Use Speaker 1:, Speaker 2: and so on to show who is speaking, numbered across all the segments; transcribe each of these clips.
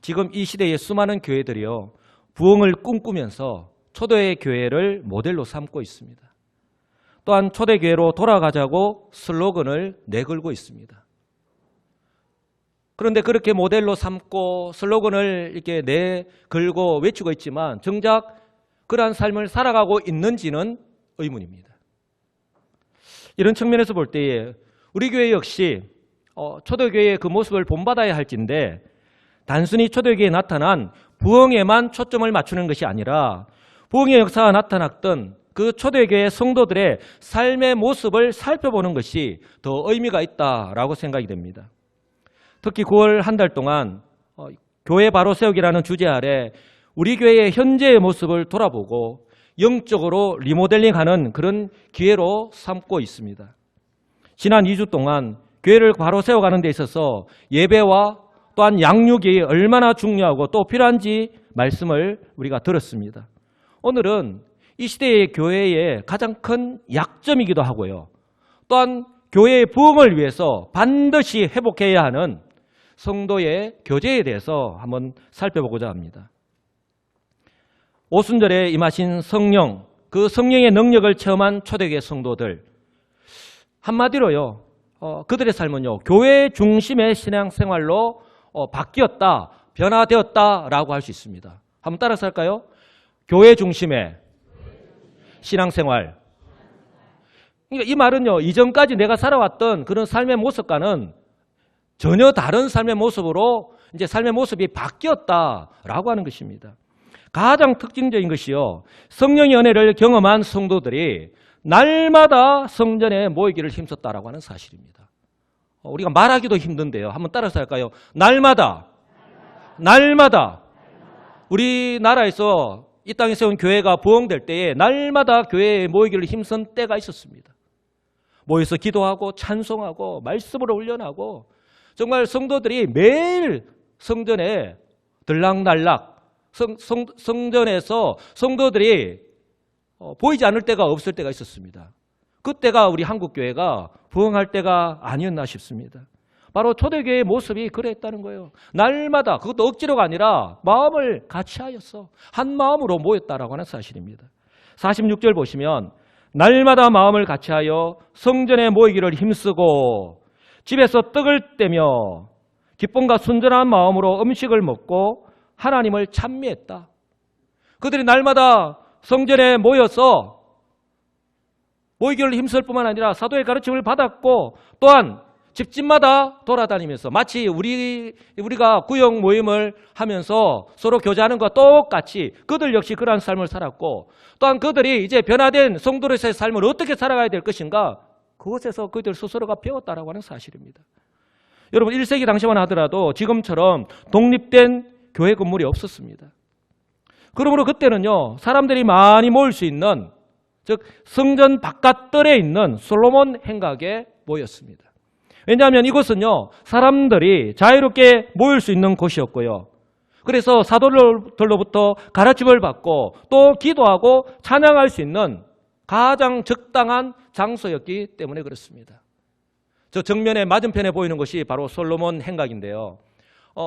Speaker 1: 지금 이 시대의 수많은 교회들이요, 부흥을 꿈꾸면서 초대의 교회를 모델로 삼고 있습니다. 또한 초대교회로 돌아가자고 슬로건을 내걸고 있습니다. 그런데 그렇게 모델로 삼고 슬로건을 이렇게 내걸고 외치고 있지만 정작 그러한 삶을 살아가고 있는지는 의문입니다. 이런 측면에서 볼 때에 우리 교회 역시 초대교회의 그 모습을 본받아야 할진데 단순히 초대교회에 나타난 부흥에만 초점을 맞추는 것이 아니라 부흥의 역사가 나타났던 그 초대교회 성도들의 삶의 모습을 살펴보는 것이 더 의미가 있다라고 생각이 됩니다. 특히 9월 한 달 동안 교회 바로 세우기라는 주제 아래 우리 교회의 현재의 모습을 돌아보고 영적으로 리모델링하는 그런 기회로 삼고 있습니다. 지난 2주 동안 교회를 바로 세워가는 데 있어서 예배와 또한 양육이 얼마나 중요하고 또 필요한지 말씀을 우리가 들었습니다. 오늘은 이 시대의 교회의 가장 큰 약점이기도 하고요. 또한 교회의 부흥을 위해서 반드시 회복해야 하는 성도의 교제에 대해서 한번 살펴보고자 합니다. 오순절에 임하신 성령, 그 성령의 능력을 체험한 초대교회 성도들, 한마디로요, 그들의 삶은요, 교회 중심의 신앙생활로 바뀌었다, 변화되었다라고 할 수 있습니다. 한번 따라서 할까요? 교회 중심의 신앙생활. 그러니까 이 말은요, 이전까지 내가 살아왔던 그런 삶의 모습과는 전혀 다른 삶의 모습으로 이제 삶의 모습이 바뀌었다라고 하는 것입니다. 가장 특징적인 것이요, 성령의 은혜를 경험한 성도들이 날마다 성전에 모이기를 힘썼다라고 하는 사실입니다. 우리가 말하기도 힘든데요. 한번 따라서 할까요? 날마다. 우리나라에서 이 땅에 세운 교회가 부흥될 때에 날마다 교회에 모이기를 힘쓴 때가 있었습니다. 모여서 기도하고 찬송하고 말씀을 올려나고 정말 성도들이 매일 성전에 들락날락, 성전에서 성도들이 보이지 않을 때가 없을 때가 있었습니다. 그때가 우리 한국교회가 부흥할 때가 아니었나 싶습니다. 바로 초대교회의 모습이 그랬다는 거예요. 날마다, 그것도 억지로가 아니라 마음을 같이 하였어. 한 마음으로 모였다라고 하는 사실입니다. 46절 보시면 날마다 마음을 같이 하여 성전에 모이기를 힘쓰고 집에서 떡을 떼며 기쁨과 순전한 마음으로 음식을 먹고 하나님을 찬미했다. 그들이 날마다 성전에 모여서 모이기를 힘쓸 뿐만 아니라 사도의 가르침을 받았고 또한 집집마다 돌아다니면서 마치 우리가 구역 모임을 하면서 서로 교제하는 것과 똑같이 그들 역시 그러한 삶을 살았고 또한 그들이 이제 변화된 성도로서의 삶을 어떻게 살아가야 될 것인가 그것에서 그들 스스로가 배웠다라고 하는 사실입니다. 여러분 1세기 당시만 하더라도 지금처럼 독립된 교회 건물이 없었습니다. 그러므로 그때는요 사람들이 많이 모일 수 있는 즉 성전 바깥뜰에 있는 솔로몬 행각에 모였습니다. 왜냐하면 이곳은요 사람들이 자유롭게 모일 수 있는 곳이었고요. 그래서 사도들로부터 가르침을 받고 또 기도하고 찬양할 수 있는 가장 적당한 장소였기 때문에 그렇습니다. 저 정면에 맞은편에 보이는 것이 바로 솔로몬 행각인데요.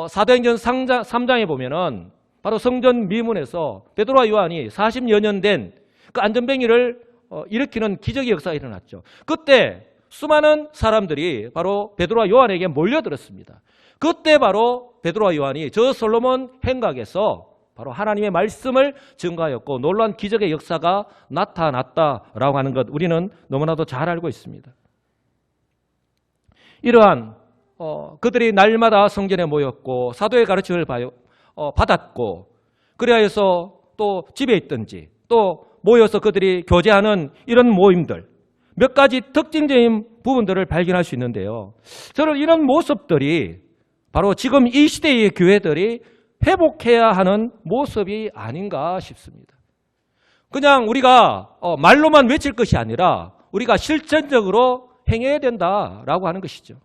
Speaker 1: 사도행전 3장에 보면은 바로 성전 미문에서 베드로와 요한이 40여 년 된 그 안전뱅이를 일으키는 기적의 역사가 일어났죠. 그때 수많은 사람들이 바로 베드로와 요한에게 몰려들었습니다. 그때 바로 베드로와 요한이 저 솔로몬 행각에서 바로 하나님의 말씀을 증거하였고 놀라운 기적의 역사가 나타났다라고 하는 것 우리는 너무나도 잘 알고 있습니다. 이러한 그들이 날마다 성전에 모였고 사도의 가르침을 받았고 그래서 또 집에 있든지 또 모여서 그들이 교제하는 이런 모임들 몇 가지 특징적인 부분들을 발견할 수 있는데요. 저는 이런 모습들이 바로 지금 이 시대의 교회들이 회복해야 하는 모습이 아닌가 싶습니다. 그냥 우리가 말로만 외칠 것이 아니라 우리가 실천적으로 행해야 된다라고 하는 것이죠.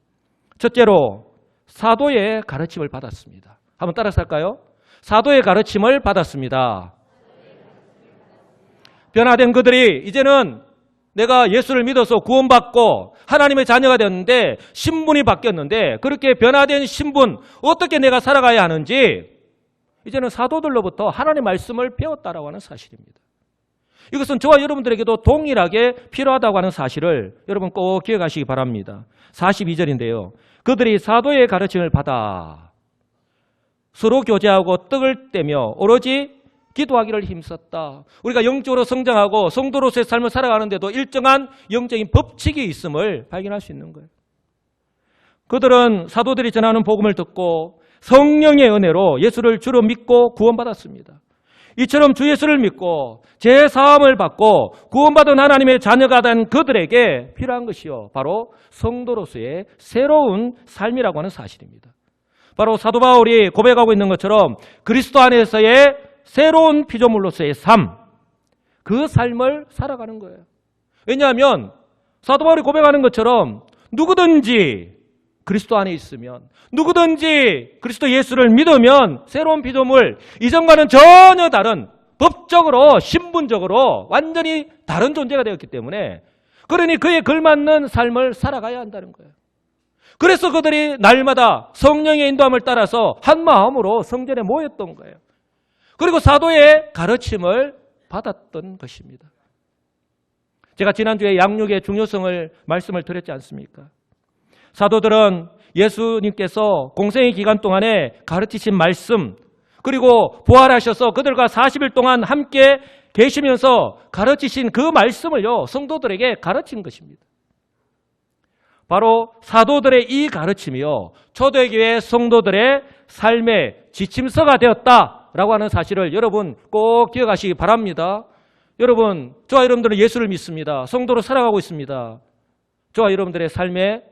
Speaker 1: 첫째로 사도의 가르침을 받았습니다. 한번 따라서 할까요? 사도의 가르침을 받았습니다. 변화된 그들이 이제는 내가 예수를 믿어서 구원받고 하나님의 자녀가 되었는데 신분이 바뀌었는데 그렇게 변화된 신분 어떻게 내가 살아가야 하는지 이제는 사도들로부터 하나님의 말씀을 배웠다라고 하는 사실입니다. 이것은 저와 여러분들에게도 동일하게 필요하다고 하는 사실을 여러분 꼭 기억하시기 바랍니다. 42절인데요. 그들이 사도의 가르침을 받아 서로 교제하고 떡을 떼며 오로지 기도하기를 힘썼다. 우리가 영적으로 성장하고 성도로서의 삶을 살아가는데도 일정한 영적인 법칙이 있음을 발견할 수 있는 거예요. 그들은 사도들이 전하는 복음을 듣고 성령의 은혜로 예수를 주로 믿고 구원받았습니다. 이처럼 주 예수를 믿고 제사함을 받고 구원받은 하나님의 자녀가 된 그들에게 필요한 것이요, 바로 성도로서의 새로운 삶이라고 하는 사실입니다. 바로 사도 바울이 고백하고 있는 것처럼 그리스도 안에서의 새로운 피조물로서의 삶, 그 삶을 살아가는 거예요. 왜냐하면 사도 바울이 고백하는 것처럼 누구든지 그리스도 안에 있으면, 누구든지 그리스도 예수를 믿으면 새로운 피조물, 이전과는 전혀 다른, 법적으로 신분적으로 완전히 다른 존재가 되었기 때문에, 그러니 그에 걸맞는 삶을 살아가야 한다는 거예요. 그래서 그들이 날마다 성령의 인도함을 따라서 한 마음으로 성전에 모였던 거예요. 그리고 사도의 가르침을 받았던 것입니다. 제가 지난주에 양육의 중요성을 말씀을 드렸지 않습니까? 사도들은 예수님께서 공생의 기간 동안에 가르치신 말씀, 그리고 부활하셔서 그들과 40일 동안 함께 계시면서 가르치신 그 말씀을요, 성도들에게 가르친 것입니다. 바로 사도들의 이 가르침이요, 초대교회 성도들의 삶의 지침서가 되었다라고 하는 사실을 여러분 꼭 기억하시기 바랍니다. 여러분, 저와 여러분들은 예수를 믿습니다. 성도로 살아가고 있습니다. 저와 여러분들의 삶의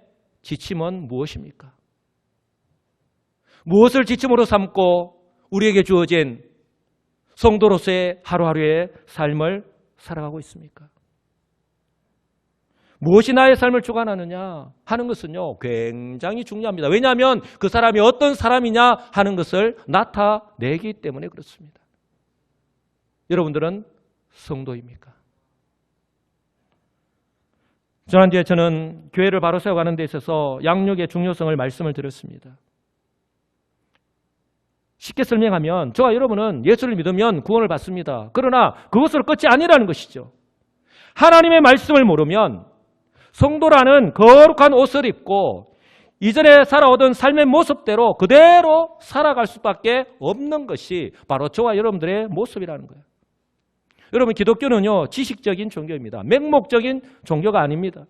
Speaker 1: 지침은 무엇입니까? 무엇을 지침으로 삼고 우리에게 주어진 성도로서의 하루하루의 삶을 살아가고 있습니까? 무엇이 나의 삶을 주관하느냐 하는 것은요, 굉장히 중요합니다. 왜냐하면 그 사람이 어떤 사람이냐 하는 것을 나타내기 때문에 그렇습니다. 여러분들은 성도입니까? 지난주에 저는 교회를 바로 세워가는 데 있어서 양육의 중요성을 말씀을 드렸습니다. 쉽게 설명하면 저와 여러분은 예수를 믿으면 구원을 받습니다. 그러나 그것으로 끝이 아니라는 것이죠. 하나님의 말씀을 모르면 성도라는 거룩한 옷을 입고 이전에 살아오던 삶의 모습대로 그대로 살아갈 수밖에 없는 것이 바로 저와 여러분들의 모습이라는 거예요. 여러분, 기독교는요, 지식적인 종교입니다. 맹목적인 종교가 아닙니다.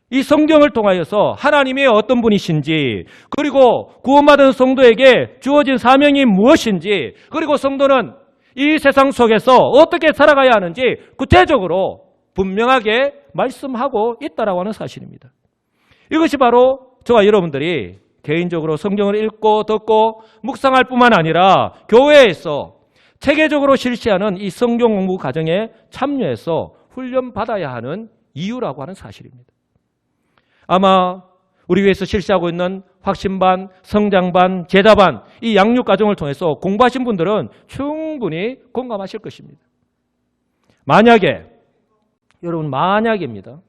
Speaker 1: 이 성경을 통하여서 하나님이 어떤 분이신지, 그리고 구원받은 성도에게 주어진 사명이 무엇인지, 그리고 성도는 이 세상 속에서 어떻게 살아가야 하는지 구체적으로 분명하게 말씀하고 있다라고 하는 사실입니다. 이것이 바로 저와 여러분들이 개인적으로 성경을 읽고 듣고 묵상할 뿐만 아니라 교회에서 체계적으로 실시하는 이 성경 공부 과정에 참여해서 훈련받아야 하는 이유라고 하는 사실입니다. 아마 우리 교회에서 실시하고 있는 확신반, 성장반, 제자반, 이 양육 과정을 통해서 공부하신 분들은 충분히 공감하실 것입니다. 만약에, 여러분, 만약입니다.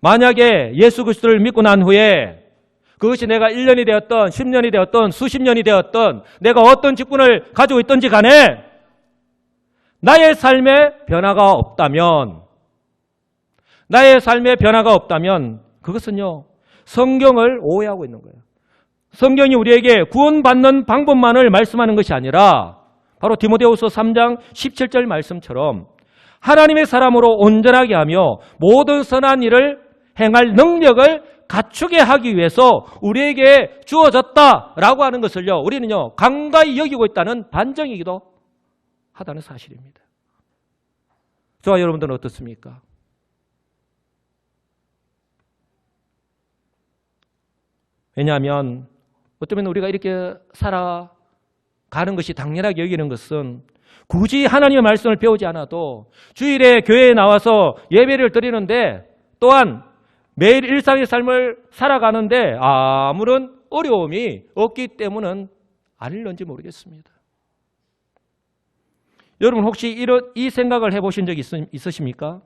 Speaker 1: 만약에 예수 그리스도를 믿고 난 후에 그것이 내가 1년이 되었던 10년이 되었던 수십 년이 되었던 내가 어떤 직분을 가지고 있든지 간에 나의 삶에 변화가 없다면, 나의 삶에 변화가 없다면 그것은요, 성경을 오해하고 있는 거예요. 성경이 우리에게 구원받는 방법만을 말씀하는 것이 아니라 바로 디모데후서 3장 17절 말씀처럼 하나님의 사람으로 온전하게 하며 모든 선한 일을 행할 능력을 갖추게 하기 위해서 우리에게 주어졌다라고 하는 것을요, 우리는요, 간과히 여기고 있다는 반증이기도 하다는 사실입니다. 저와 여러분들은 어떻습니까? 왜냐하면 어쩌면 우리가 이렇게 살아가는 것이 당연하게 여기는 것은 굳이 하나님의 말씀을 배우지 않아도 주일에 교회에 나와서 예배를 드리는데 또한 매일 일상의 삶을 살아가는데 아무런 어려움이 없기 때문은 아닐런지 모르겠습니다. 여러분, 혹시 이 생각을 해보신 적 있으십니까?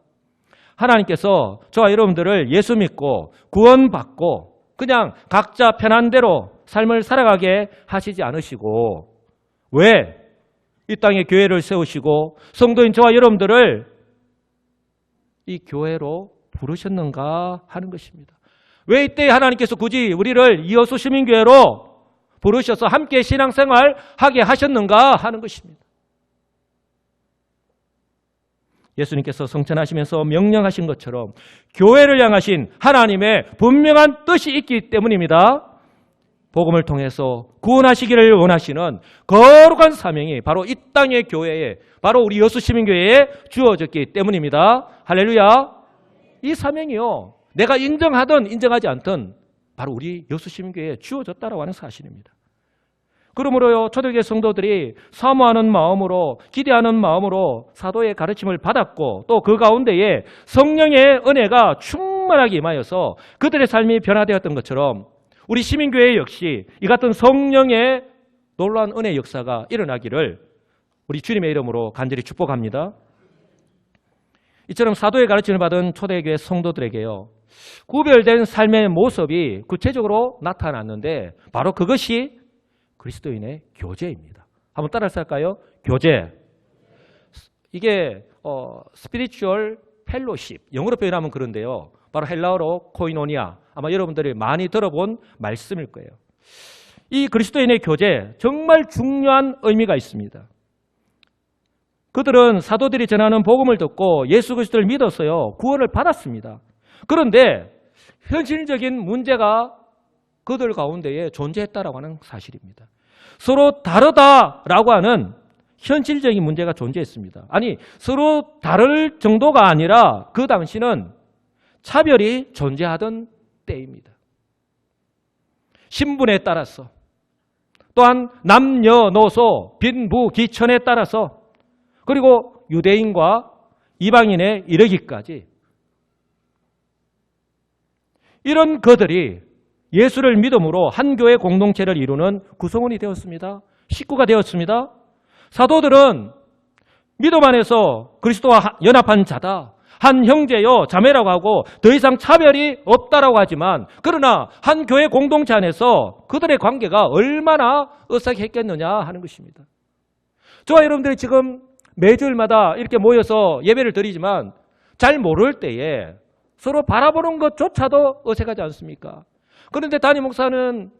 Speaker 1: 하나님께서 저와 여러분들을 예수 믿고 구원받고 그냥 각자 편한 대로 삶을 살아가게 하시지 않으시고 왜 이 땅에 교회를 세우시고 성도인 저와 여러분들을 이 교회로 부르셨는가 하는 것입니다. 왜 이때 하나님께서 굳이 우리를 이어수 시민교회로 부르셔서 함께 신앙생활 하게 하셨는가 하는 것입니다. 예수님께서 성천하시면서 명령하신 것처럼 교회를 향하신 하나님의 분명한 뜻이 있기 때문입니다. 복음을 통해서 구원하시기를 원하시는 거룩한 사명이 바로 이 땅의 교회에, 바로 우리 여수시민교회에 주어졌기 때문입니다. 할렐루야. 이 사명이요, 내가 인정하든 인정하지 않든 바로 우리 여수시민교회에 주어졌다라고 하는 사실입니다. 그러므로요, 초대교회 성도들이 사모하는 마음으로, 기대하는 마음으로 사도의 가르침을 받았고 또 그 가운데에 성령의 은혜가 충만하게 임하여서 그들의 삶이 변화되었던 것처럼 우리 시민교회 역시 이 같은 성령의 놀라운 은혜 역사가 일어나기를 우리 주님의 이름으로 간절히 축복합니다. 이처럼 사도의 가르침을 받은 초대교회 성도들에게요, 구별된 삶의 모습이 구체적으로 나타났는데 바로 그것이 그리스도인의 교제입니다. 한번 따라서 할까요? 교제. 이게 spiritual fellowship, 영어로 표현하면 그런데요, 바로 헬라어로 코이노니아, 아마 여러분들이 많이 들어본 말씀일 거예요. 이 그리스도인의 교제, 정말 중요한 의미가 있습니다. 그들은 사도들이 전하는 복음을 듣고 예수 그리스도를 믿었어요. 구원을 받았습니다. 그런데 현실적인 문제가 그들 가운데에 존재했다라고 하는 사실입니다. 서로 다르다라고 하는 현실적인 문제가 존재했습니다. 아니, 서로 다를 정도가 아니라 그 당시는 차별이 존재하던 때입니다. 신분에 따라서, 또한 남녀노소, 빈부, 기천에 따라서, 그리고 유대인과 이방인에 이르기까지 이런 그들이 예수를 믿음으로 한 교회 공동체를 이루는 구성원이 되었습니다. 식구가 되었습니다. 사도들은 믿음 안에서 그리스도와 연합한 자다, 한 형제요 자매라고 하고 더 이상 차별이 없다라고 하지만, 그러나 한 교회 공동체 안에서 그들의 관계가 얼마나 어색했겠느냐 하는 것입니다. 저와 여러분들이 지금 매주일마다 이렇게 모여서 예배를 드리지만 잘 모를 때에 서로 바라보는 것조차도 어색하지 않습니까? 그런데 담임 목사는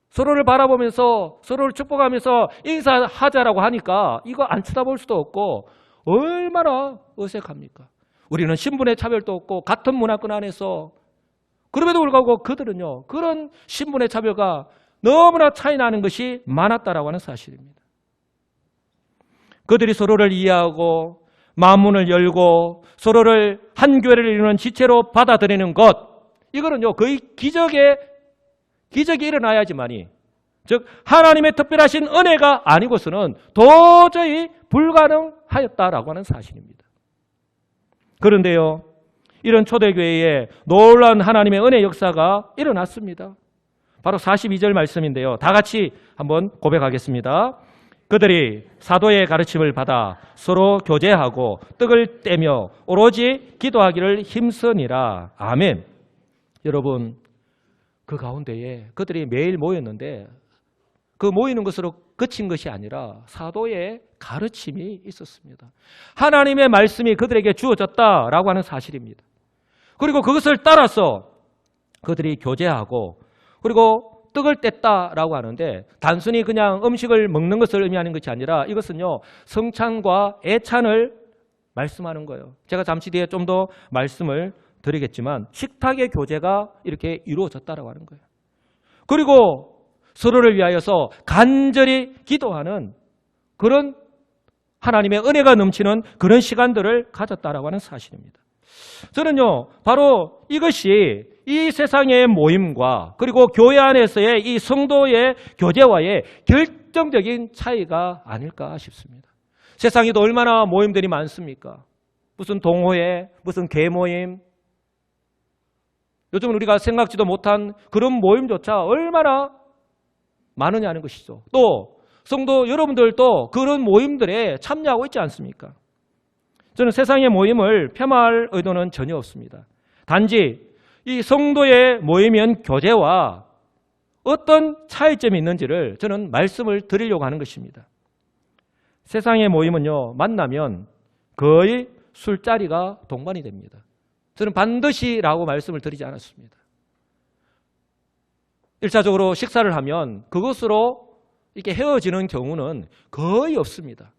Speaker 1: 서로를 바라보면서 서로를 축복하면서 인사하자라고 하니까 이거 안 쳐다볼 수도 없고 얼마나 어색합니까? 우리는 신분의 차별도 없고 같은 문화권 안에서, 그럼에도 불구하고 그들은요, 그런 신분의 차별과 너무나 차이 나는 것이 많았다라고 하는 사실입니다. 그들이 서로를 이해하고 마음문을 열고 서로를 한 교회를 이루는 지체로 받아들이는 것, 이거는요 거의 기적이 일어나야지만이, 즉 하나님의 특별하신 은혜가 아니고서는 도저히 불가능하였다라고 하는 사실입니다. 그런데요, 이런 초대교회에 놀라운 하나님의 은혜 역사가 일어났습니다. 바로 42절 말씀인데요, 다 같이 한번 고백하겠습니다. 그들이 사도의 가르침을 받아 서로 교제하고 떡을 떼며 오로지 기도하기를 힘쓰니라. 아멘. 여러분, 그 가운데에 그들이 매일 모였는데 그 모이는 것으로 그친 것이 아니라 사도의 가르침이 있었습니다. 하나님의 말씀이 그들에게 주어졌다라고 하는 사실입니다. 그리고 그것을 따라서 그들이 교제하고 그리고 떡을 뗐다라고 하는데 단순히 그냥 음식을 먹는 것을 의미하는 것이 아니라 이것은요, 성찬과 애찬을 말씀하는 거예요. 제가 잠시 뒤에 좀 더 말씀을 드리겠지만 식탁의 교제가 이렇게 이루어졌다라고 하는 거예요. 그리고 서로를 위하여서 간절히 기도하는 그런 하나님의 은혜가 넘치는 그런 시간들을 가졌다라고 하는 사실입니다. 저는요, 바로 이것이 이 세상의 모임과 그리고 교회 안에서의 이 성도의 교제와의 결정적인 차이가 아닐까 싶습니다. 세상에도 얼마나 모임들이 많습니까? 무슨 동호회, 무슨 계모임, 요즘은 우리가 생각지도 못한 그런 모임조차 얼마나 많으냐는 것이죠. 또 성도 여러분들도 그런 모임들에 참여하고 있지 않습니까? 저는 세상의 모임을 폄하할 의도는 전혀 없습니다. 단지 이 성도의 모임인 교제와 어떤 차이점이 있는지를 저는 말씀을 드리려고 하는 것입니다. 세상의 모임은요, 만나면 거의 술자리가 동반이 됩니다. 저는 반드시라고 말씀을 드리지 않았습니다. 1차적으로 식사를 하면 그것으로 이렇게 헤어지는 경우는 거의 없습니다.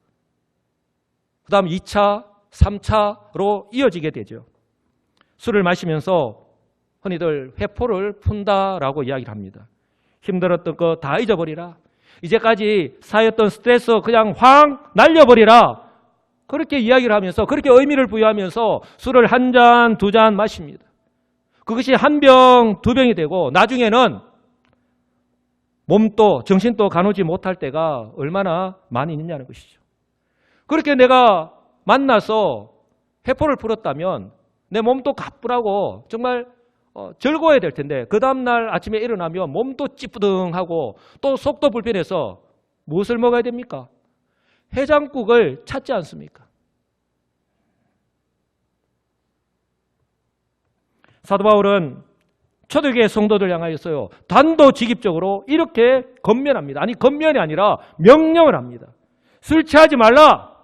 Speaker 1: 그 다음 2차, 3차로 이어지게 되죠. 술을 마시면서 흔히들 회포를 푼다라고 이야기를 합니다. 힘들었던 거 다 잊어버리라. 이제까지 쌓였던 스트레스 그냥 확 날려버리라. 그렇게 이야기를 하면서 그렇게 의미를 부여하면서 술을 한 잔, 두 잔 마십니다. 그것이 한 병, 두 병이 되고 나중에는 몸도 정신도 가누지 못할 때가 얼마나 많이 있느냐는 것이죠. 그렇게 내가 만나서 회포를 풀었다면 내 몸도 가뿐하고 정말 즐거워야 될 텐데 그 다음날 아침에 일어나면 몸도 찌뿌둥하고 또 속도 불편해서 무엇을 먹어야 됩니까? 해장국을 찾지 않습니까? 사도 바울은 초대교회 성도들 향하여서요, 단도직입적으로 이렇게 건면합니다. 아니, 건면이 아니라 명령을 합니다. 술 취하지 말라.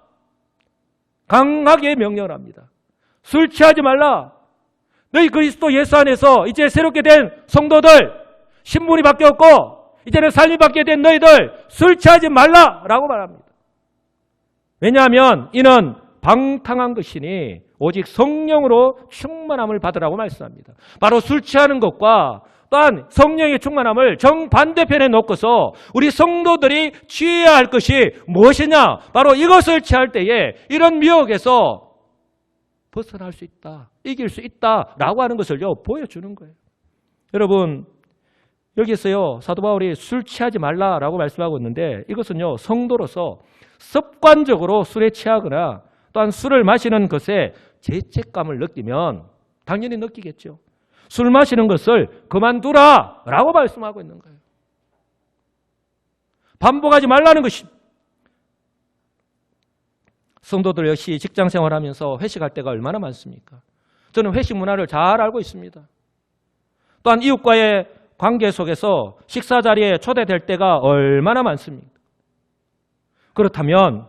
Speaker 1: 강하게 명령을 합니다. 술 취하지 말라. 너희 그리스도 예수 안에서 이제 새롭게 된 성도들, 신분이 바뀌었고 이제는 삶이 바뀌게 된 너희들 술 취하지 말라라고 말합니다. 왜냐하면 이는 방탕한 것이니 오직 성령으로 충만함을 받으라고 말씀합니다. 바로 술 취하는 것과 또한 성령의 충만함을 정반대편에 놓고서 우리 성도들이 취해야 할 것이 무엇이냐? 바로 이것을 취할 때에 이런 미혹에서 벗어날 수 있다, 이길 수 있다라고 하는 것을요 보여주는 거예요. 여러분, 여기서요 사도 바울이 술 취하지 말라라고 말씀하고 있는데 이것은요 성도로서 습관적으로 술에 취하거나 또한 술을 마시는 것에 죄책감을 느끼면 당연히 느끼겠죠. 술 마시는 것을 그만두라라고 말씀하고 있는 거예요. 반복하지 말라는 것입니다. 성도들 역시 직장 생활하면서 회식할 때가 얼마나 많습니까? 저는 회식 문화를 잘 알고 있습니다. 또한 이웃과의 관계 속에서 식사 자리에 초대될 때가 얼마나 많습니까? 그렇다면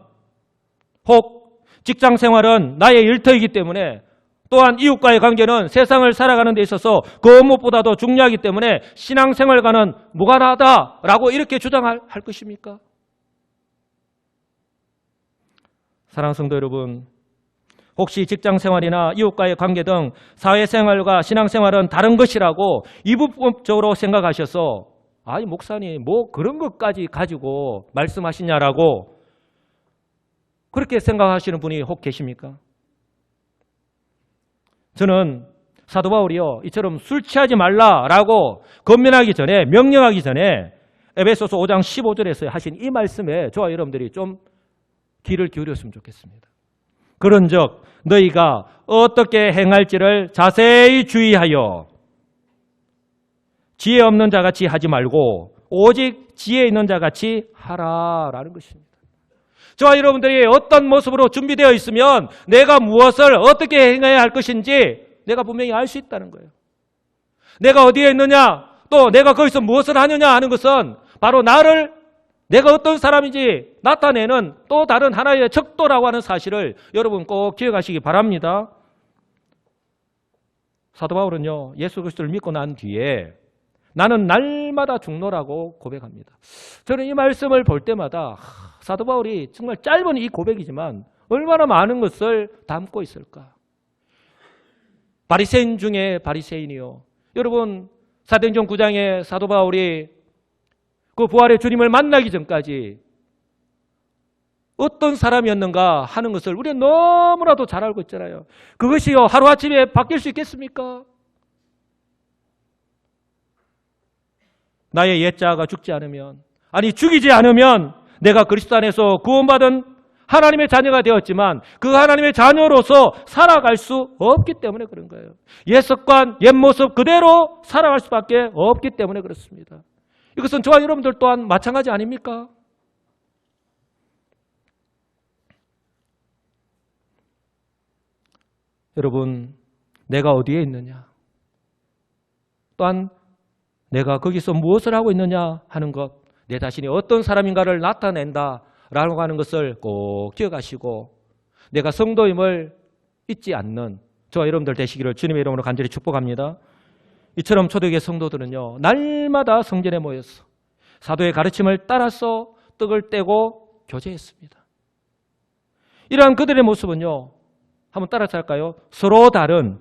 Speaker 1: 혹 직장 생활은 나의 일터이기 때문에 또한 이웃과의 관계는 세상을 살아가는 데 있어서 그 무엇보다도 중요하기 때문에 신앙생활과는 무관하다라고 이렇게 주장할 것입니까? 사랑하는 성도 여러분, 혹시 직장생활이나 이웃과의 관계 등 사회생활과 신앙생활은 다른 것이라고 이분법적으로 생각하셔서 아니 목사님 뭐 그런 것까지 가지고 말씀하시냐라고 그렇게 생각하시는 분이 혹 계십니까? 저는 사도 바울이요 이처럼 술 취하지 말라라고 건면하기 전에 명령하기 전에 에베소서 5장 15절에서 하신 이 말씀에 저와 여러분들이 좀 귀를 기울였으면 좋겠습니다. 그런즉 너희가 어떻게 행할지를 자세히 주의하여 지혜 없는 자같이 하지 말고 오직 지혜 있는 자같이 하라라는 것입니다. 저와 여러분들이 어떤 모습으로 준비되어 있으면 내가 무엇을 어떻게 행해야 할 것인지 내가 분명히 알 수 있다는 거예요. 내가 어디에 있느냐 또 내가 거기서 무엇을 하느냐 하는 것은 바로 나를 내가 어떤 사람인지 나타내는 또 다른 하나의 척도라고 하는 사실을 여러분 꼭 기억하시기 바랍니다. 사도 바울은요 예수 그리스도를 믿고 난 뒤에 나는 날마다 죽노라고 고백합니다. 저는 이 말씀을 볼 때마다 사도 바울이 정말 짧은 이 고백이지만 얼마나 많은 것을 담고 있을까. 바리새인 중에 바리새인이요. 여러분 사도행전 9장에 사도 바울이 그 부활의 주님을 만나기 전까지 어떤 사람이었는가 하는 것을 우리는 너무나도 잘 알고 있잖아요. 그것이요 하루아침에 바뀔 수 있겠습니까? 나의 옛자가 죽지 않으면, 아니 죽이지 않으면 내가 그리스도 안에서 구원받은 하나님의 자녀가 되었지만 그 하나님의 자녀로서 살아갈 수 없기 때문에 그런 거예요. 옛 습관, 옛 모습 그대로 살아갈 수밖에 없기 때문에 그렇습니다. 이것은 저와 여러분들 또한 마찬가지 아닙니까? 여러분, 내가 어디에 있느냐? 또한 내가 거기서 무엇을 하고 있느냐 하는 것, 내 자신이 어떤 사람인가를 나타낸다라고 하는 것을 꼭 기억하시고 내가 성도임을 잊지 않는 저와 여러분들 되시기를 주님의 이름으로 간절히 축복합니다. 이처럼 초대교회 성도들은요, 날마다 성전에 모여서 사도의 가르침을 따라서 떡을 떼고 교제했습니다. 이러한 그들의 모습은요, 한번 따라서 할까요? 서로 다른,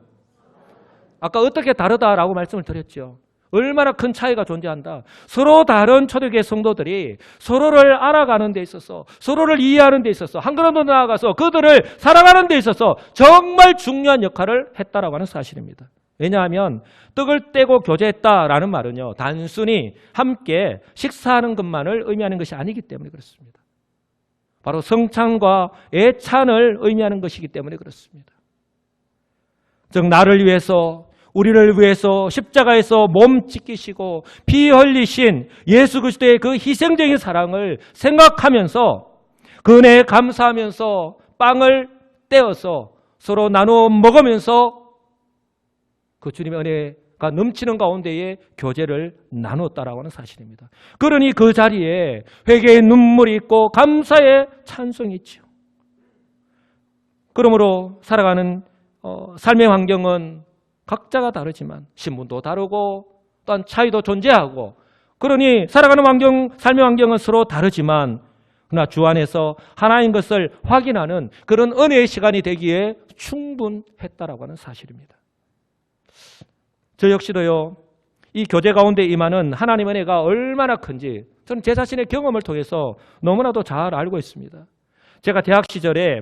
Speaker 1: 아까 어떻게 다르다라고 말씀을 드렸죠. 얼마나 큰 차이가 존재한다. 서로 다른 초대교회 성도들이 서로를 알아가는 데 있어서, 서로를 이해하는 데 있어서, 한 걸음 더 나아가서 그들을 사랑하는 데 있어서 정말 중요한 역할을 했다라고 하는 사실입니다. 왜냐하면 떡을 떼고 교제했다라는 말은요, 단순히 함께 식사하는 것만을 의미하는 것이 아니기 때문에 그렇습니다. 바로 성찬과 애찬을 의미하는 것이기 때문에 그렇습니다. 즉 나를 위해서, 우리를 위해서 십자가에서 몸 찢기시고 피 흘리신 예수 그리스도의 그 희생적인 사랑을 생각하면서 그 은혜에 감사하면서 빵을 떼어서 서로 나누어 먹으면서 그 주님의 은혜가 넘치는 가운데에 교제를 나누었다라고 하는 사실입니다. 그러니 그 자리에 회개의 눈물이 있고 감사의 찬송이 있죠. 그러므로 살아가는 삶의 환경은 각자가 다르지만 신분도 다르고 또한 차이도 존재하고, 그러니 살아가는 환경, 삶의 환경은 서로 다르지만 그러나 주 안에서 하나인 것을 확인하는 그런 은혜의 시간이 되기에 충분했다라고 하는 사실입니다. 저 역시도요, 이 교제 가운데 임하는 하나님의 은혜가 얼마나 큰지 저는 제 자신의 경험을 통해서 너무나도 잘 알고 있습니다. 제가 대학 시절에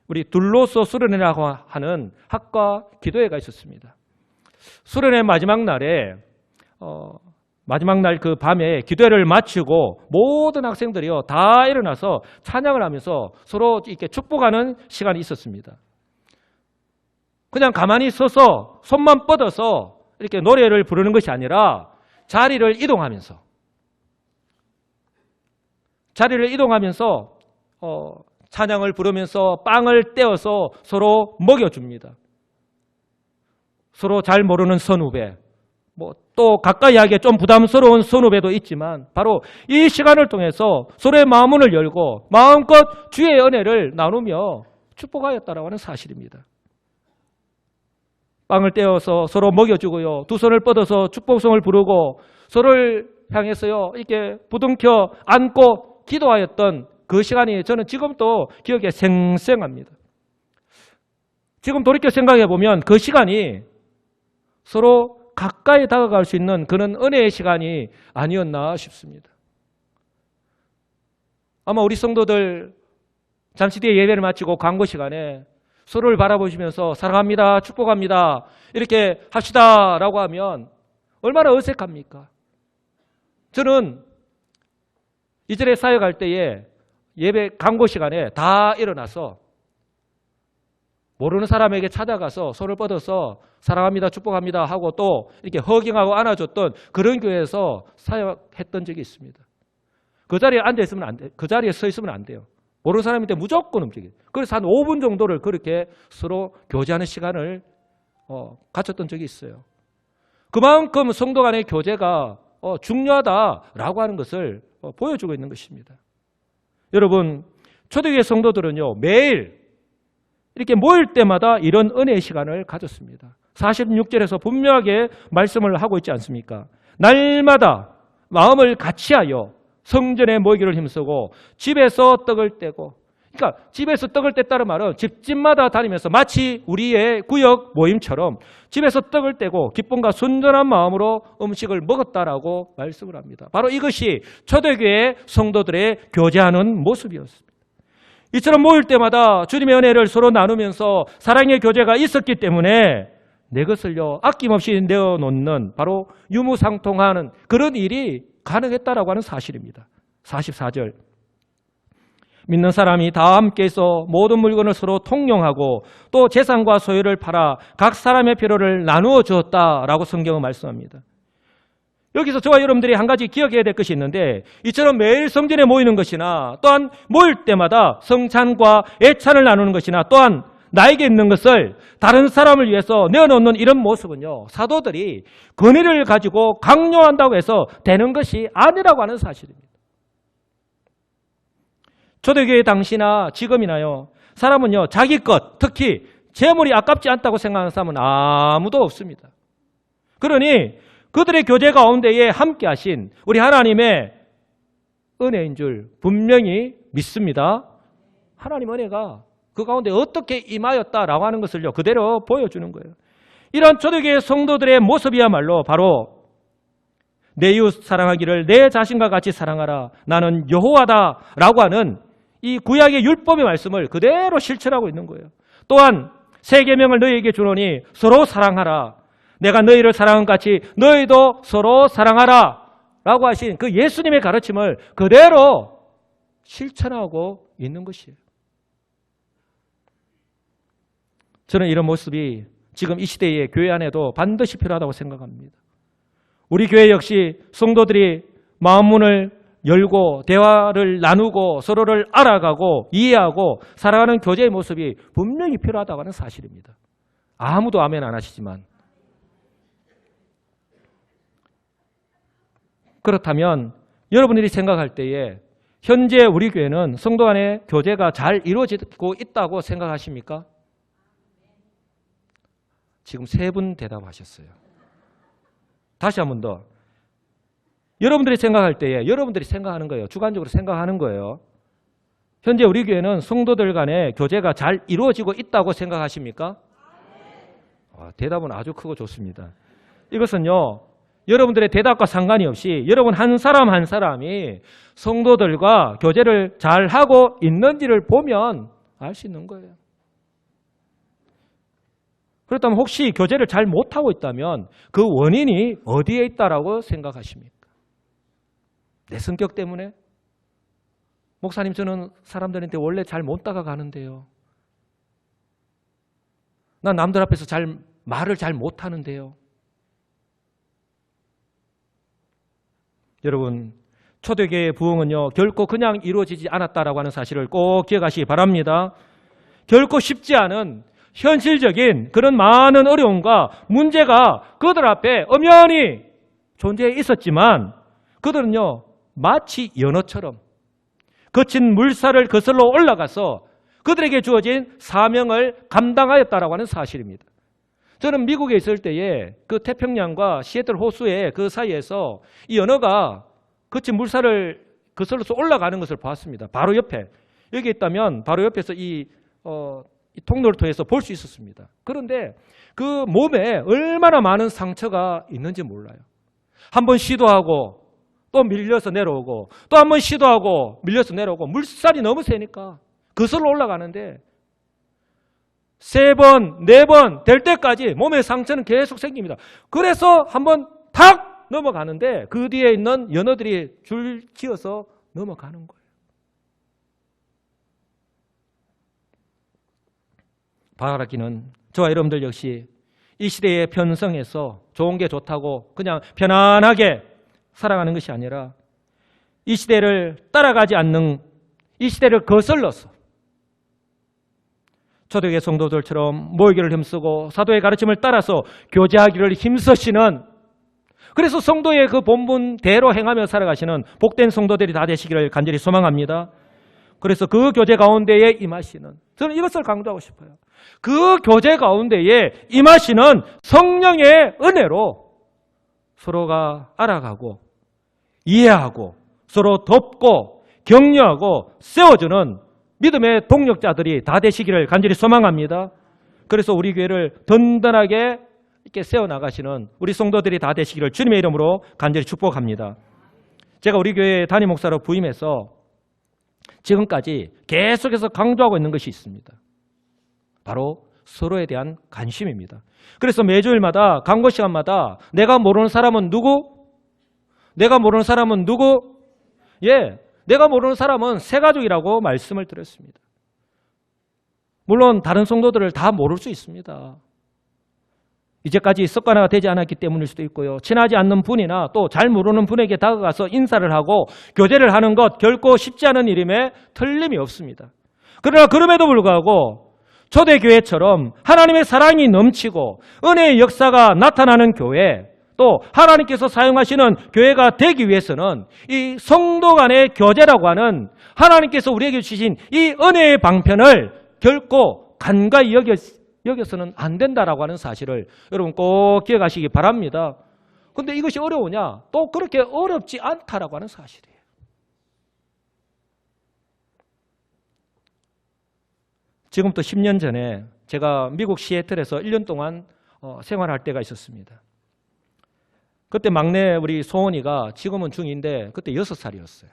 Speaker 1: 우리 둘로서 수련회라고 하는 학과 기도회가 있었습니다. 수련회 마지막 날에 마지막 날 그 밤에 기도회를 마치고 모든 학생들이요 다 일어나서 찬양을 하면서 서로 이렇게 축복하는 시간이 있었습니다. 그냥 가만히 서서 손만 뻗어서 이렇게 노래를 부르는 것이 아니라 자리를 이동하면서 찬양을 부르면서 빵을 떼어서 서로 먹여줍니다. 서로 잘 모르는 선후배, 또 가까이 하기에 좀 부담스러운 선후배도 있지만 바로 이 시간을 통해서 서로의 마음문을 열고 마음껏 주의 은혜를 나누며 축복하였다라고 하는 사실입니다. 빵을 떼어서 서로 먹여주고요, 두 손을 뻗어서 축복성을 부르고 서로를 향해서요 이렇게 부둥켜 안고 기도하였던 그 시간이 저는 지금도 기억에 생생합니다. 지금 돌이켜 생각해 보면 그 시간이 서로 가까이 다가갈 수 있는 그런 은혜의 시간이 아니었나 싶습니다. 아마 우리 성도들 잠시 뒤에 예배를 마치고 광고 시간에 서로를 바라보시면서 사랑합니다, 축복합니다 이렇게 합시다라고 하면 얼마나 어색합니까? 저는 이전에 사역할 때에 예배 광고 시간에 다 일어나서 모르는 사람에게 찾아가서 손을 뻗어서 사랑합니다, 축복합니다 하고 또 이렇게 허깅하고 안아줬던 그런 교회에서 사역했던 적이 있습니다. 그 자리에 앉아 있으면 안 돼, 그 자리에 서 있으면 안 돼요. 모르는 사람인데 무조건 움직여요. 그래서 한 5분 정도를 그렇게 서로 교제하는 시간을 가졌던 적이 있어요. 그만큼 성도 간의 교제가 중요하다라고 하는 것을 보여주고 있는 것입니다. 여러분, 초대교회 성도들은요 매일 이렇게 모일 때마다 이런 은혜의 시간을 가졌습니다. 46절에서 분명하게 말씀을 하고 있지 않습니까? 날마다 마음을 같이하여 성전에 모이기를 힘쓰고 집에서 떡을 떼고, 그러니까 집에서 떡을 뗐다는 말은 집집마다 다니면서 마치 우리의 구역 모임처럼 집에서 떡을 떼고 기쁨과 순전한 마음으로 음식을 먹었다라고 말씀을 합니다. 바로 이것이 초대교회 성도들의 교제하는 모습이었습니다. 이처럼 모일 때마다 주님의 은혜를 서로 나누면서 사랑의 교제가 있었기 때문에 내 것을요 아낌없이 내어놓는 바로 유무상통하는 그런 일이 가능했다라고 하는 사실입니다. 44절, 믿는 사람이 다 함께해서 모든 물건을 서로 통용하고 또 재산과 소유를 팔아 각 사람의 필요를 나누어 주었다라고 성경은 말씀합니다. 여기서 저와 여러분들이 한 가지 기억해야 될 것이 있는데, 이처럼 매일 성전에 모이는 것이나 또한 모일 때마다 성찬과 애찬을 나누는 것이나 또한 나에게 있는 것을 다른 사람을 위해서 내어놓는 이런 모습은요, 사도들이 권위를 가지고 강요한다고 해서 되는 것이 아니라고 하는 사실입니다. 초대교회 당시나 지금이나요, 사람은요, 자기 것, 특히 재물이 아깝지 않다고 생각하는 사람은 아무도 없습니다. 그러니 그들의 교제 가운데에 함께 하신 우리 하나님의 은혜인 줄 분명히 믿습니다. 하나님 은혜가 그 가운데 어떻게 임하였다라고 하는 것을요, 그대로 보여주는 거예요. 이런 초대교회 성도들의 모습이야말로 바로 내 이웃 사랑하기를 내 자신과 같이 사랑하라, 나는 여호와다라고 하는 이 구약의 율법의 말씀을 그대로 실천하고 있는 거예요. 또한 새 계명을 너희에게 주노니 서로 사랑하라, 내가 너희를 사랑한 같이 너희도 서로 사랑하라 라고 하신 그 예수님의 가르침을 그대로 실천하고 있는 것이에요. 저는 이런 모습이 지금 이 시대의 교회 안에도 반드시 필요하다고 생각합니다. 우리 교회 역시 성도들이 마음문을 열고 대화를 나누고 서로를 알아가고 이해하고 살아가는 교제의 모습이 분명히 필요하다고 하는 사실입니다. 아무도 아멘 안 하시지만. 그렇다면 여러분들이 생각할 때에 현재 우리 교회는 성도 간의 교제가 잘 이루어지고 있다고 생각하십니까? 지금 3분 대답하셨어요. 다시 한 번 더. 여러분들이 생각할 때에 여러분들이 생각하는 거예요. 주관적으로 생각하는 거예요. 현재 우리 교회는 성도들 간의 교제가 잘 이루어지고 있다고 생각하십니까? 대답은 아주 크고 좋습니다. 이것은요, 여러분들의 대답과 상관이 없이 여러분 한 사람 한 사람이 성도들과 교제를 잘 하고 있는지를 보면 알 수 있는 거예요. 그렇다면 혹시 교제를 잘 못하고 있다면 그 원인이 어디에 있다라고 생각하십니까? 내 성격 때문에? 목사님, 저는 사람들한테 원래 잘 못 다가가는데요. 난 남들 앞에서 말을 잘 못하는데요. 여러분, 초대교회의 부흥은요, 결코 그냥 이루어지지 않았다라고 하는 사실을 꼭 기억하시기 바랍니다. 결코 쉽지 않은 현실적인 그런 많은 어려움과 문제가 그들 앞에 엄연히 존재해 있었지만 그들은요, 마치 연어처럼 거친 물살을 거슬러 올라가서 그들에게 주어진 사명을 감당하였다라고 하는 사실입니다. 저는 미국에 있을 때에 그 태평양과 시애틀 호수의 그 사이에서 이 연어가 거친 물살을 거슬러서 올라가는 것을 봤습니다. 바로 옆에. 여기 있다면 바로 옆에서 이 통로를 통해서 볼 수 있었습니다. 그런데 그 몸에 얼마나 많은 상처가 있는지 몰라요. 한번 시도하고 또 밀려서 내려오고 또 한번 시도하고 밀려서 내려오고 물살이 너무 세니까 거슬러 올라가는데 3번, 4번 될 때까지 몸에 상처는 계속 생깁니다. 그래서 한번 탁 넘어가는데 그 뒤에 있는 연어들이 줄 지어서 넘어가는 거예요. 바라기는 저와 여러분들 역시 이 시대에 편성해서 좋은 게 좋다고 그냥 편안하게 살아가는 것이 아니라 이 시대를 따라가지 않는, 이 시대를 거슬러서 초대교회 성도들처럼 모이기를 힘쓰고 사도의 가르침을 따라서 교제하기를 힘쓰시는, 그래서 성도의 그 본분대로 행하며 살아가시는 복된 성도들이 다 되시기를 간절히 소망합니다. 그래서 그 교제 가운데에 임하시는, 저는 이것을 강조하고 싶어요. 그 교제 가운데에 임하시는 성령의 은혜로 서로가 알아가고 이해하고 서로 돕고 격려하고 세워주는 믿음의 동력자들이 다 되시기를 간절히 소망합니다. 그래서 우리 교회를 든든하게 이렇게 세워나가시는 우리 성도들이 다 되시기를 주님의 이름으로 간절히 축복합니다. 제가 우리 교회 담임 목사로 부임해서 지금까지 계속해서 강조하고 있는 것이 있습니다. 바로 서로에 대한 관심입니다. 그래서 매주일마다 강고 시간마다 내가 모르는 사람은 누구? 내가 모르는 사람은 누구? 내가 모르는 사람은 새 가족이라고 말씀을 드렸습니다. 물론 다른 성도들을 다 모를 수 있습니다. 이제까지 습관화가 되지 않았기 때문일 수도 있고요. 친하지 않는 분이나 또 잘 모르는 분에게 다가가서 인사를 하고 교제를 하는 것 결코 쉽지 않은 일임에 틀림이 없습니다. 그러나 그럼에도 불구하고 초대교회처럼 하나님의 사랑이 넘치고 은혜의 역사가 나타나는 교회, 또 하나님께서 사용하시는 교회가 되기 위해서는 이 성도 간의 교제라고 하는 하나님께서 우리에게 주신 이 은혜의 방편을 결코 간과히 여겨서는 안 된다라고 하는 사실을 여러분 꼭 기억하시기 바랍니다. 그런데 이것이 어려우냐? 또 그렇게 어렵지 않다라고 하는 사실이에요. 지금부터 10년 전에 제가 미국 시애틀에서 1년 동안 생활할 때가 있었습니다. 그때 막내 우리 소원이가 지금은 중2인데 그때 6살이었어요.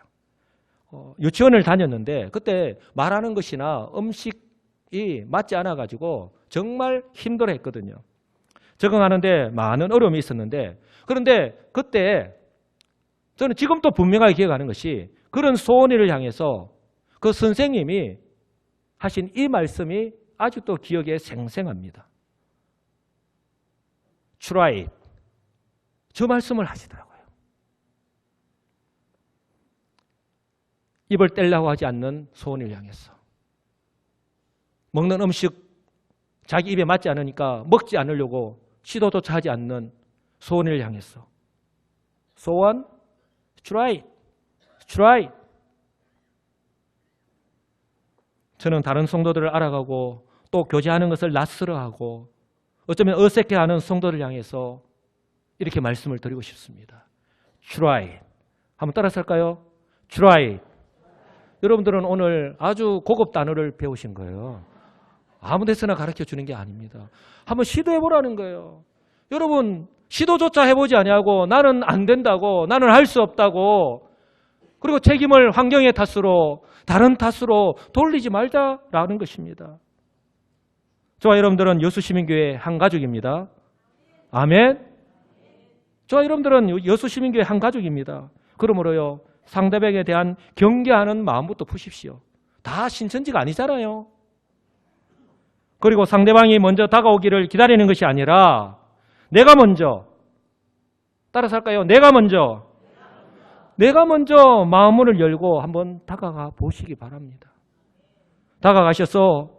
Speaker 1: 유치원을 다녔는데 그때 말하는 것이나 음식이 맞지 않아가지고 정말 힘들어했거든요. 적응하는데 많은 어려움이 있었는데, 그런데 그때 저는 지금도 분명하게 기억하는 것이 그런 소원이를 향해서 그 선생님이 하신 이 말씀이 아직도 기억에 생생합니다. Try it. 저 말씀을 하시더라고요. 입을 떼려고 하지 않는 소원을 향해서. 먹는 음식 자기 입에 맞지 않으니까 먹지 않으려고 시도조차 하지 않는 소원을 향해서. 소원, try it. try it. 저는 다른 성도들을 알아가고 또 교제하는 것을 낯설어하고 어쩌면 어색해하는 성도를 향해서 이렇게 말씀을 드리고 싶습니다. Try it. 한번 따라서 할까요? Try it. 여러분들은 오늘 아주 고급 단어를 배우신 거예요. 아무 데서나 가르쳐주는 게 아닙니다. 한번 시도해보라는 거예요. 여러분 시도조차 해보지 아니하고 나는 안 된다고, 나는 할 수 없다고, 그리고 책임을 환경의 탓으로, 다른 탓으로 돌리지 말자라는 것입니다. 저와 여러분들은 여수시민교회 한 가족입니다. 아멘. 저와 여러분들은 여수시민교회 한 가족입니다. 그러므로요, 상대방에 대한 경계하는 마음부터 푸십시오. 다 신천지가 아니잖아요. 그리고 상대방이 먼저 다가오기를 기다리는 것이 아니라 내가 먼저, 따라서 할까요? 내가 먼저 마음문을 열고 한번 다가가 보시기 바랍니다. 다가가셔서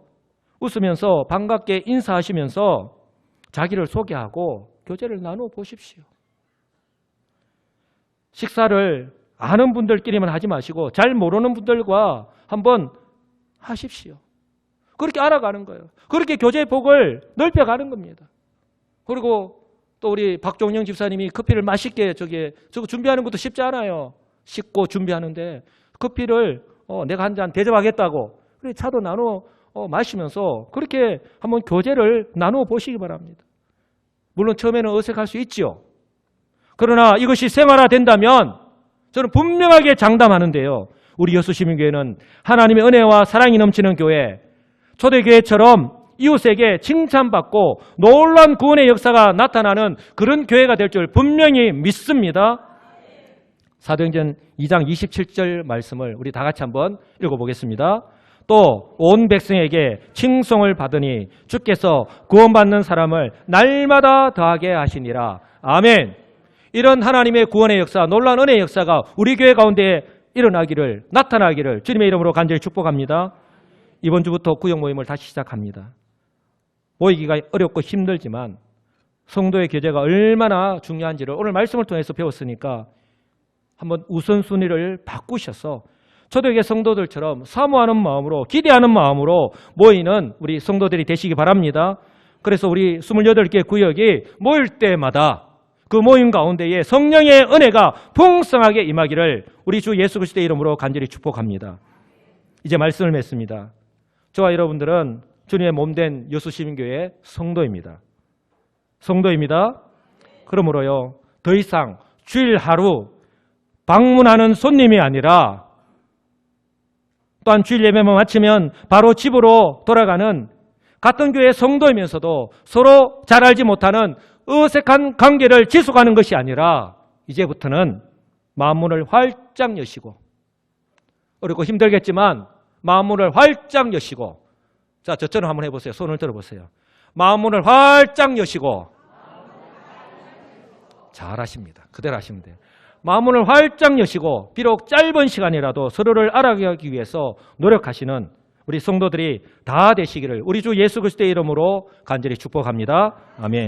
Speaker 1: 웃으면서 반갑게 인사하시면서 자기를 소개하고 교제를 나누어 보십시오. 식사를 아는 분들끼리만 하지 마시고 잘 모르는 분들과 한번 하십시오. 그렇게 알아가는 거예요. 그렇게 교제의 폭을 넓혀가는 겁니다. 그리고 또 우리 박종영 집사님이 커피를 맛있게 저거 준비하는 것도 쉽지 않아요. 씻고 준비하는데 커피를 내가 한 잔 대접하겠다고 그래 차도 나눠 마시면서 그렇게 한번 교제를 나누어 보시기 바랍니다. 물론 처음에는 어색할 수 있죠. 그러나 이것이 생활화된다면 저는 분명하게 장담하는데요. 우리 여수시민교회는 하나님의 은혜와 사랑이 넘치는 교회, 초대교회처럼 이웃에게 칭찬받고 놀라운 구원의 역사가 나타나는 그런 교회가 될 줄 분명히 믿습니다. 사도행전 2장 27절 말씀을 우리 다 같이 한번 읽어보겠습니다. 또 온 백성에게 칭송을 받으니 주께서 구원받는 사람을 날마다 더하게 하시니라. 아멘. 이런 하나님의 구원의 역사, 놀라운 은혜의 역사가 우리 교회 가운데 일어나기를, 나타나기를 주님의 이름으로 간절히 축복합니다. 이번 주부터 구역 모임을 다시 시작합니다. 모이기가 어렵고 힘들지만 성도의 교제가 얼마나 중요한지를 오늘 말씀을 통해서 배웠으니까 한번 우선순위를 바꾸셔서 초대교회 성도들처럼 사모하는 마음으로, 기대하는 마음으로 모이는 우리 성도들이 되시기 바랍니다. 그래서 우리 28개 구역이 모일 때마다 그 모임 가운데에 성령의 은혜가 풍성하게 임하기를 우리 주 예수 그리스도의 이름으로 간절히 축복합니다. 이제 말씀을 맺습니다. 저와 여러분들은 주님의 몸된 여수시민교회 성도입니다. 성도입니다. 그러므로요, 더 이상 주일 하루 방문하는 손님이 아니라 또한 주일 예배만 마치면 바로 집으로 돌아가는 같은 교회 성도이면서도 서로 잘 알지 못하는 어색한 관계를 지속하는 것이 아니라 이제부터는 마음문을 활짝 여시고, 어렵고 힘들겠지만 마음문을 활짝 여시고, 자, 저처럼 한번 해보세요. 손을 들어보세요. 마음문을 활짝 여시고, 잘하십니다. 그대로 하시면 돼요. 마음문을 활짝 여시고 비록 짧은 시간이라도 서로를 알아가기 위해서 노력하시는 우리 성도들이 다 되시기를 우리 주 예수 그리스도의 이름으로 간절히 축복합니다. 아멘.